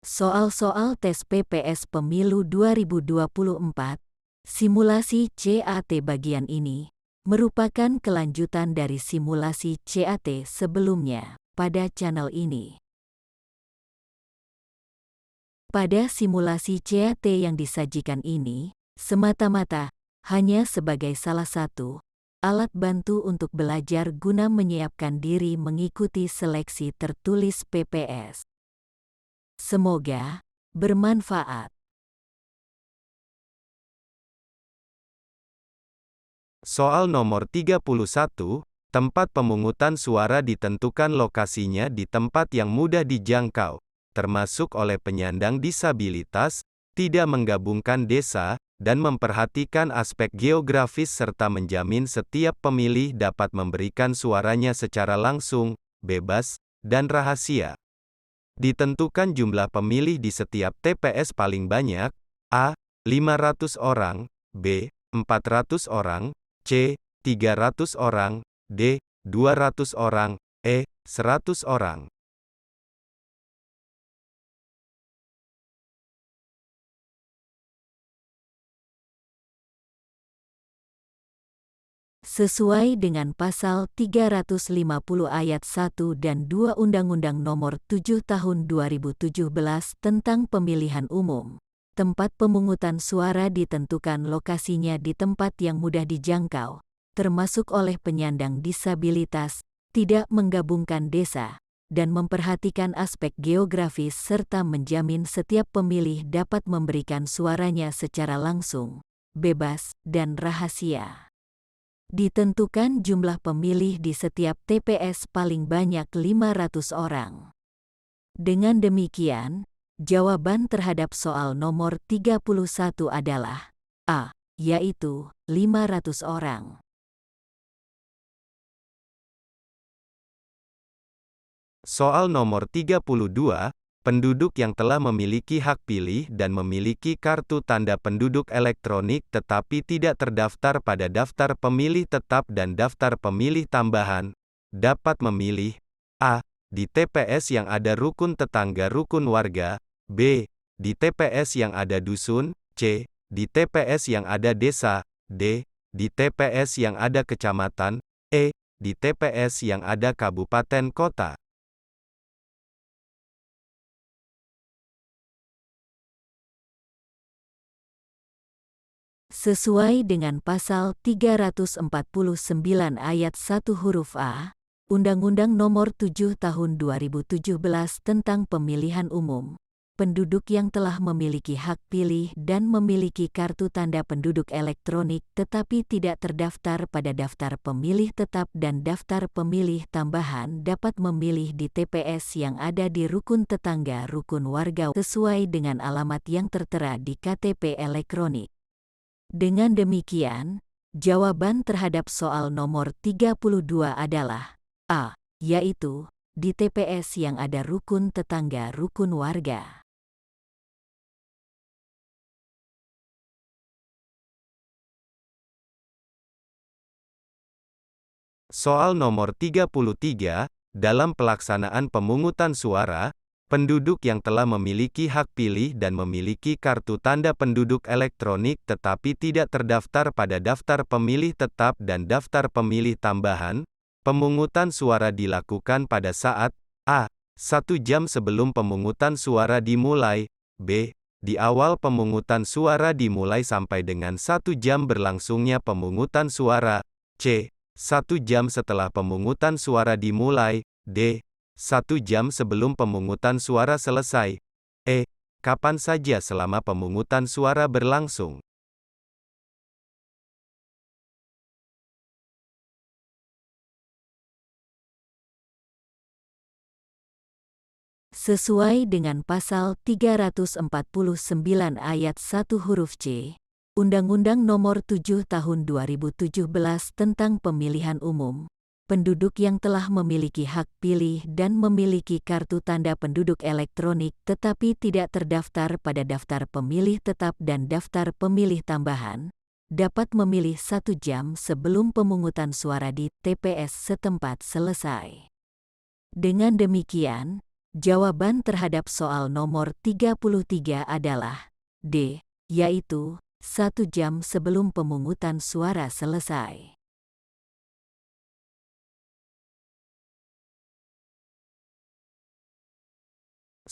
Soal-soal tes PPS Pemilu 2024, simulasi CAT bagian ini, merupakan kelanjutan dari simulasi CAT sebelumnya pada channel ini. Pada simulasi CAT yang disajikan ini, semata-mata hanya sebagai salah satu alat bantu untuk belajar guna menyiapkan diri mengikuti seleksi tertulis PPS. Semoga bermanfaat. Soal nomor 31, tempat pemungutan suara ditentukan lokasinya di tempat yang mudah dijangkau, termasuk oleh penyandang disabilitas, tidak menggabungkan desa, dan memperhatikan aspek geografis serta menjamin setiap pemilih dapat memberikan suaranya secara langsung, bebas, dan rahasia. Ditentukan jumlah pemilih di setiap TPS paling banyak, A. 500 orang, B. 400 orang, C. 300 orang, D. 200 orang, E. 100 orang. Sesuai dengan pasal 350 ayat 1 dan 2 Undang-Undang Nomor 7 Tahun 2017 tentang Pemilihan Umum, tempat pemungutan suara ditentukan lokasinya di tempat yang mudah dijangkau, termasuk oleh penyandang disabilitas, tidak menggabungkan desa, dan memperhatikan aspek geografis serta menjamin setiap pemilih dapat memberikan suaranya secara langsung, bebas, dan rahasia. Ditentukan jumlah pemilih di setiap TPS paling banyak 500 orang. Dengan demikian, jawaban terhadap soal nomor 31 adalah A, yaitu 500 orang. Soal nomor 32, penduduk yang telah memiliki hak pilih dan memiliki kartu tanda penduduk elektronik tetapi tidak terdaftar pada daftar pemilih tetap dan daftar pemilih tambahan, dapat memilih A. Di TPS yang ada rukun tetangga rukun warga, B. Di TPS yang ada dusun, C. Di TPS yang ada desa, D. Di TPS yang ada kecamatan, E. Di TPS yang ada kabupaten kota. Sesuai dengan pasal 349 ayat 1 huruf A, Undang-Undang Nomor 7 Tahun 2017 tentang Pemilihan Umum, penduduk yang telah memiliki hak pilih dan memiliki kartu tanda penduduk elektronik tetapi tidak terdaftar pada daftar pemilih tetap dan daftar pemilih tambahan dapat memilih di TPS yang ada di rukun tetangga rukun warga sesuai dengan alamat yang tertera di KTP elektronik. Dengan demikian, jawaban terhadap soal nomor 32 adalah A, yaitu di TPS yang ada rukun tetangga rukun warga. Soal nomor 33, dalam pelaksanaan pemungutan suara, penduduk yang telah memiliki hak pilih dan memiliki kartu tanda penduduk elektronik tetapi tidak terdaftar pada daftar pemilih tetap dan daftar pemilih tambahan, pemungutan suara dilakukan pada saat A. 1 jam sebelum pemungutan suara dimulai, B. Di awal pemungutan suara dimulai sampai dengan 1 jam berlangsungnya pemungutan suara, C. 1 jam setelah pemungutan suara dimulai, D. 1 jam sebelum pemungutan suara selesai. E. Kapan saja selama pemungutan suara berlangsung. Sesuai dengan pasal 349 ayat 1 huruf C, Undang-Undang Nomor 7 Tahun 2017 tentang Pemilihan Umum, penduduk yang telah memiliki hak pilih dan memiliki kartu tanda penduduk elektronik tetapi tidak terdaftar pada daftar pemilih tetap dan daftar pemilih tambahan, dapat memilih 1 jam sebelum pemungutan suara di TPS setempat selesai. Dengan demikian, Jawaban terhadap soal nomor 33 adalah D, yaitu 1 jam sebelum pemungutan suara selesai.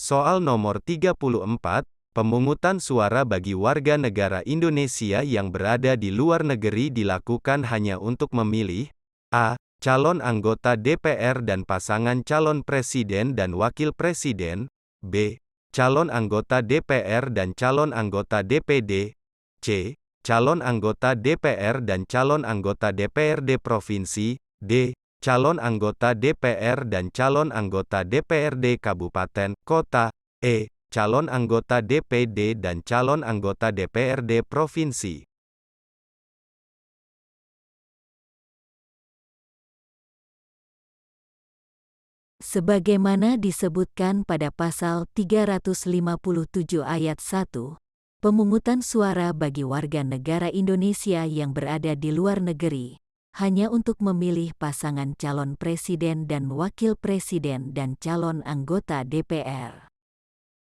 Soal nomor 34, pemungutan suara bagi warga negara Indonesia yang berada di luar negeri dilakukan hanya untuk memilih A. Calon anggota DPR dan pasangan calon presiden dan wakil presiden, B. Calon anggota DPR dan calon anggota DPD, C. Calon anggota DPR dan calon anggota DPRD provinsi, D. Calon anggota DPR dan calon anggota DPRD kabupaten, kota, E. Calon anggota DPD dan calon anggota DPRD provinsi. Sebagaimana disebutkan pada pasal 357 ayat 1, pemungutan suara bagi warga negara Indonesia yang berada di luar negeri hanya untuk memilih pasangan calon presiden dan wakil presiden dan calon anggota DPR.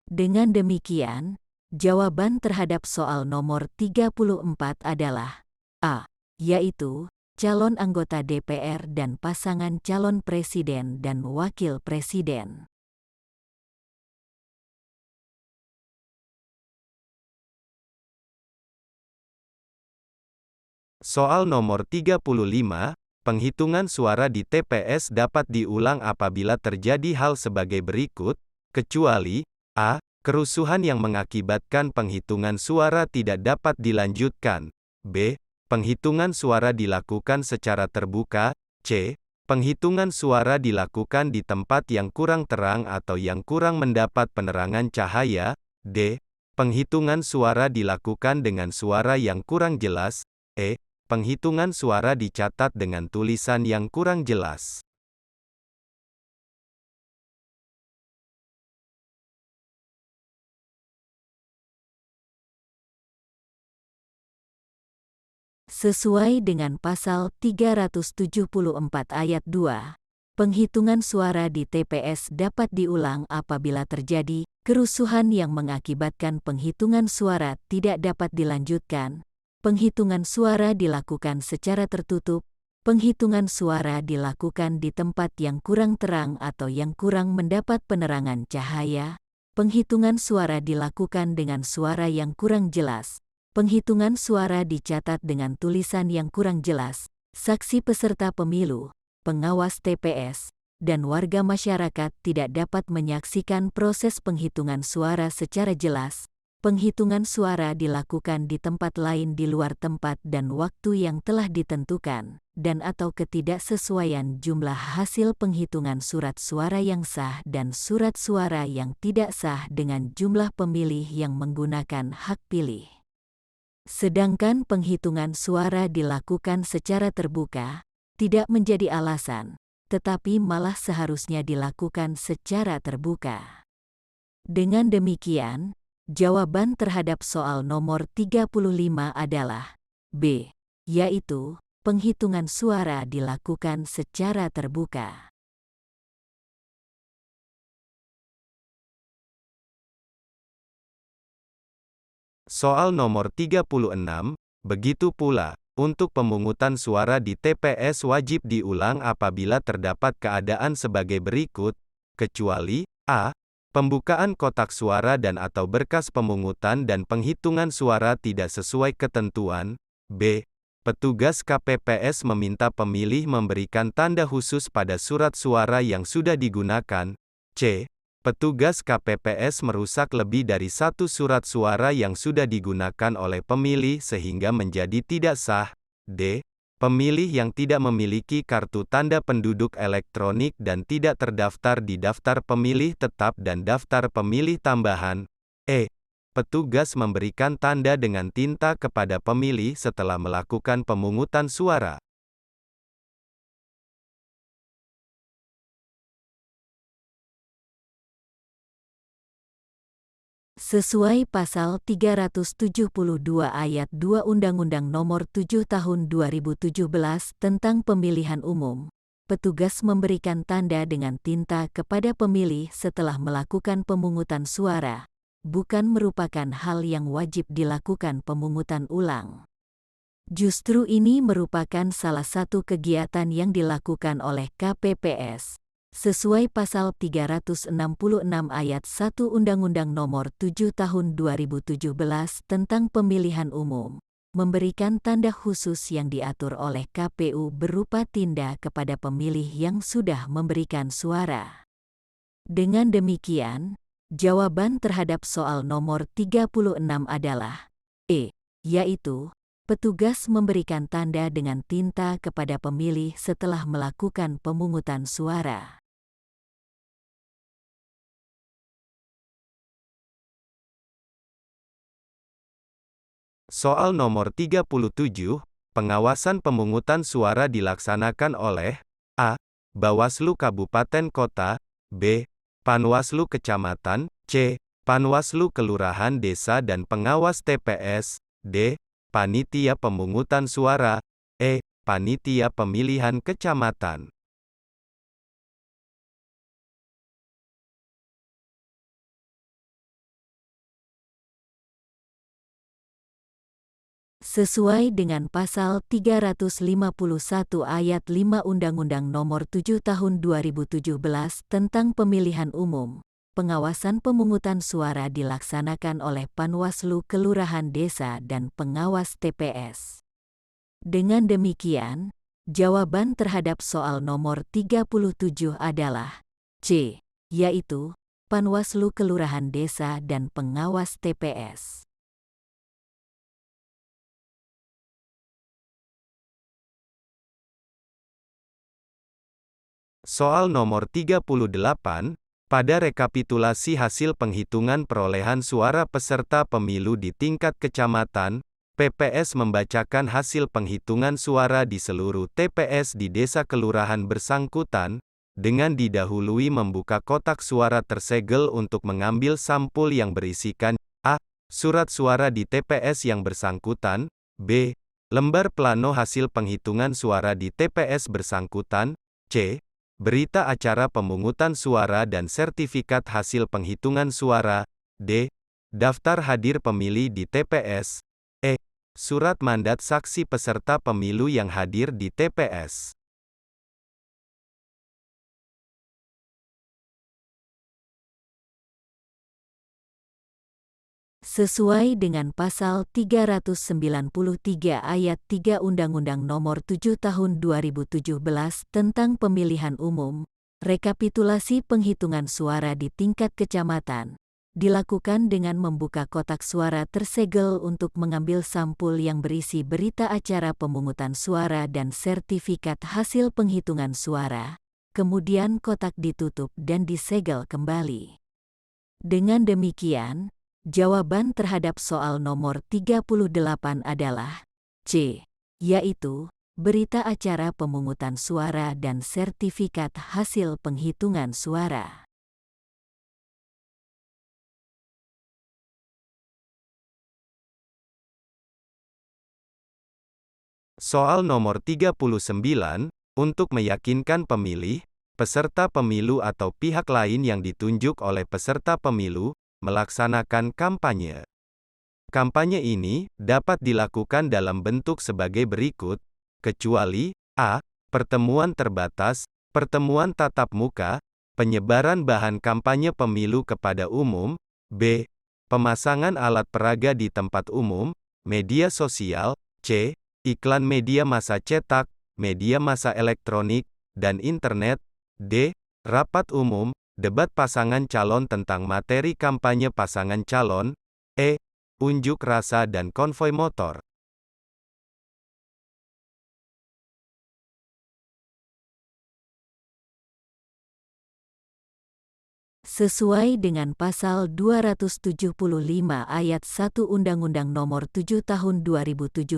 Dengan demikian, jawaban terhadap soal nomor 34 adalah A, yaitu calon anggota DPR dan pasangan calon presiden dan wakil presiden. Soal nomor 35, penghitungan suara di TPS dapat diulang apabila terjadi hal sebagai berikut, kecuali A. Kerusuhan yang mengakibatkan penghitungan suara tidak dapat dilanjutkan, B. Penghitungan suara dilakukan secara terbuka, C. Penghitungan suara dilakukan di tempat yang kurang terang atau yang kurang mendapat penerangan cahaya, D. Penghitungan suara dilakukan dengan suara yang kurang jelas, E. Penghitungan suara dicatat dengan tulisan yang kurang jelas. Sesuai dengan pasal 374 ayat 2, penghitungan suara di TPS dapat diulang apabila terjadi kerusuhan yang mengakibatkan penghitungan suara tidak dapat dilanjutkan, penghitungan suara dilakukan secara tertutup, penghitungan suara dilakukan di tempat yang kurang terang atau yang kurang mendapat penerangan cahaya, penghitungan suara dilakukan dengan suara yang kurang jelas, penghitungan suara dicatat dengan tulisan yang kurang jelas, saksi peserta pemilu, pengawas TPS, dan warga masyarakat tidak dapat menyaksikan proses penghitungan suara secara jelas. Penghitungan suara dilakukan di tempat lain di luar tempat dan waktu yang telah ditentukan, dan atau ketidaksesuaian jumlah hasil penghitungan surat suara yang sah dan surat suara yang tidak sah dengan jumlah pemilih yang menggunakan hak pilih. Sedangkan penghitungan suara dilakukan secara terbuka, tidak menjadi alasan, tetapi malah seharusnya dilakukan secara terbuka. Dengan demikian, jawaban terhadap soal nomor 35 adalah B, yaitu penghitungan suara dilakukan secara terbuka. Soal nomor 36, begitu pula, untuk pemungutan suara di TPS wajib diulang apabila terdapat keadaan sebagai berikut, kecuali A. Pembukaan kotak suara dan atau berkas pemungutan dan penghitungan suara tidak sesuai ketentuan, B. Petugas KPPS meminta pemilih memberikan tanda khusus pada surat suara yang sudah digunakan, C. Petugas KPPS merusak lebih dari satu surat suara yang sudah digunakan oleh pemilih sehingga menjadi tidak sah. D. Pemilih yang tidak memiliki kartu tanda penduduk elektronik dan tidak terdaftar di daftar pemilih tetap dan daftar pemilih tambahan. E. Petugas memberikan tanda dengan tinta kepada pemilih setelah melakukan pemungutan suara. Sesuai pasal 372 ayat 2 Undang-Undang Nomor 7 Tahun 2017 tentang Pemilihan Umum, petugas memberikan tanda dengan tinta kepada pemilih setelah melakukan pemungutan suara, bukan merupakan hal yang wajib dilakukan pemungutan ulang. Justru ini merupakan salah satu kegiatan yang dilakukan oleh KPPS, sesuai Pasal 366 Ayat 1 Undang-Undang Nomor 7 Tahun 2017 tentang Pemilihan Umum, memberikan tanda khusus yang diatur oleh KPU berupa tinda kepada pemilih yang sudah memberikan suara. Dengan demikian, jawaban terhadap soal nomor 36 adalah E, yaitu petugas memberikan tanda dengan tinta kepada pemilih setelah melakukan pemungutan suara. Soal nomor 37, pengawasan pemungutan suara dilaksanakan oleh A. Bawaslu Kabupaten Kota, B. Panwaslu Kecamatan, C. Panwaslu Kelurahan Desa dan Pengawas TPS, D. Panitia Pemungutan Suara, E. Panitia Pemilihan Kecamatan. Sesuai dengan Pasal 351 Ayat 5 Undang-Undang Nomor 7 Tahun 2017 tentang Pemilihan Umum, pengawasan pemungutan suara dilaksanakan oleh Panwaslu Kelurahan Desa dan Pengawas TPS. Dengan demikian, jawaban terhadap soal nomor 37 adalah C, yaitu Panwaslu Kelurahan Desa dan Pengawas TPS. Soal nomor 38, pada rekapitulasi hasil penghitungan perolehan suara peserta pemilu di tingkat kecamatan, PPS membacakan hasil penghitungan suara di seluruh TPS di desa kelurahan bersangkutan, dengan didahului membuka kotak suara tersegel untuk mengambil sampul yang berisikan A. Surat suara di TPS yang bersangkutan, B. Lembar plano hasil penghitungan suara di TPS bersangkutan, C. Berita acara pemungutan suara dan sertifikat hasil penghitungan suara, D. Daftar hadir pemilih di TPS, E. Surat mandat saksi peserta pemilu yang hadir di TPS. Sesuai dengan Pasal 393 Ayat 3 Undang-Undang Nomor 7 Tahun 2017 tentang Pemilihan Umum, rekapitulasi penghitungan suara di tingkat kecamatan dilakukan dengan membuka kotak suara tersegel untuk mengambil sampul yang berisi berita acara pemungutan suara dan sertifikat hasil penghitungan suara, kemudian kotak ditutup dan disegel kembali. Dengan demikian, jawaban terhadap soal nomor 38 adalah C, yaitu berita acara pemungutan suara dan sertifikat hasil penghitungan suara. Soal nomor 39, untuk meyakinkan pemilih, peserta pemilu atau pihak lain yang ditunjuk oleh peserta pemilu, melaksanakan kampanye. Kampanye ini dapat dilakukan dalam bentuk sebagai berikut, kecuali A. Pertemuan terbatas, pertemuan tatap muka, penyebaran bahan kampanye pemilu kepada umum, B. Pemasangan alat peraga di tempat umum, media sosial, C. Iklan media massa cetak, media massa elektronik, dan internet, D. Rapat umum, debat pasangan calon tentang materi kampanye pasangan calon, E. Unjuk rasa dan konvoi motor. Sesuai dengan Pasal 275 Ayat 1 Undang-Undang Nomor 7 Tahun 2017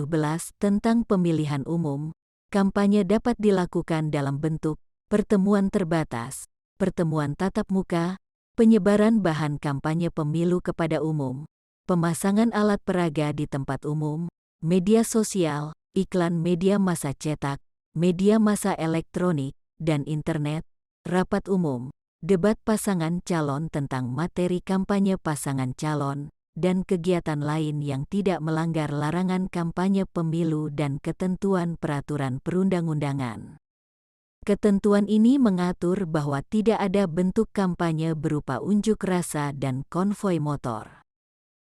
tentang Pemilihan Umum, kampanye dapat dilakukan dalam bentuk pertemuan terbatas, pertemuan tatap muka, penyebaran bahan kampanye pemilu kepada umum, pemasangan alat peraga di tempat umum, media sosial, iklan media massa cetak, media massa elektronik, dan internet, rapat umum, debat pasangan calon tentang materi kampanye pasangan calon, dan kegiatan lain yang tidak melanggar larangan kampanye pemilu dan ketentuan peraturan perundang-undangan. Ketentuan ini mengatur bahwa tidak ada bentuk kampanye berupa unjuk rasa dan konvoi motor.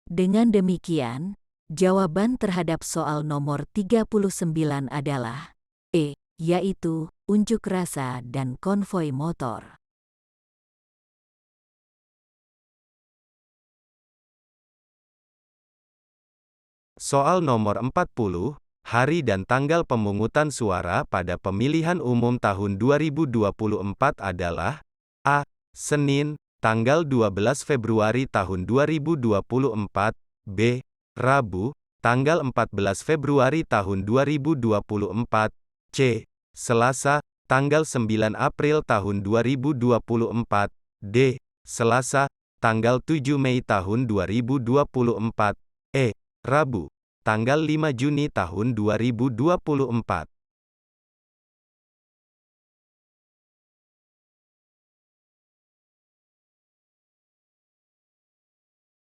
Dengan demikian, jawaban terhadap soal nomor 39 adalah E, yaitu unjuk rasa dan konvoi motor. Soal nomor 40, hari dan tanggal pemungutan suara pada pemilihan umum tahun 2024 adalah A. Senin, tanggal 12 Februari tahun 2024, B. Rabu, tanggal 14 Februari tahun 2024, C. Selasa, tanggal 9 April tahun 2024, D. Selasa, tanggal 7 Mei tahun 2024, E. Rabu, tanggal 5 Juni tahun 2024.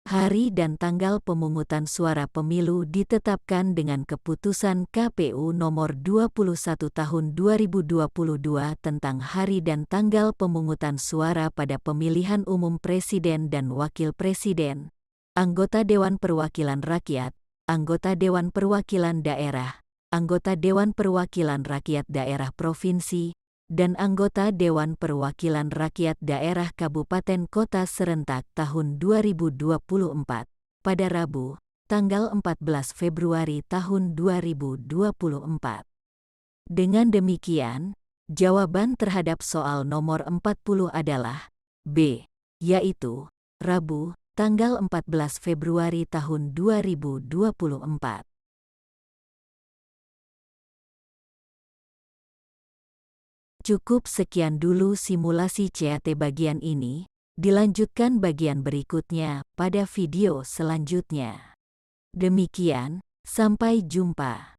Hari dan tanggal pemungutan suara pemilu ditetapkan dengan Keputusan KPU Nomor 21 Tahun 2022 tentang hari dan tanggal pemungutan suara pada pemilihan umum presiden dan wakil presiden, anggota Dewan Perwakilan Rakyat, anggota Dewan Perwakilan Daerah, anggota Dewan Perwakilan Rakyat Daerah Provinsi, dan anggota Dewan Perwakilan Rakyat Daerah Kabupaten Kota serentak tahun 2024, pada Rabu, tanggal 14 Februari tahun 2024. Dengan demikian, jawaban terhadap soal nomor 40 adalah B, yaitu Rabu, tanggal 14 Februari tahun 2024. Cukup sekian dulu simulasi CAT bagian ini, dilanjutkan bagian berikutnya pada video selanjutnya. Demikian, sampai jumpa.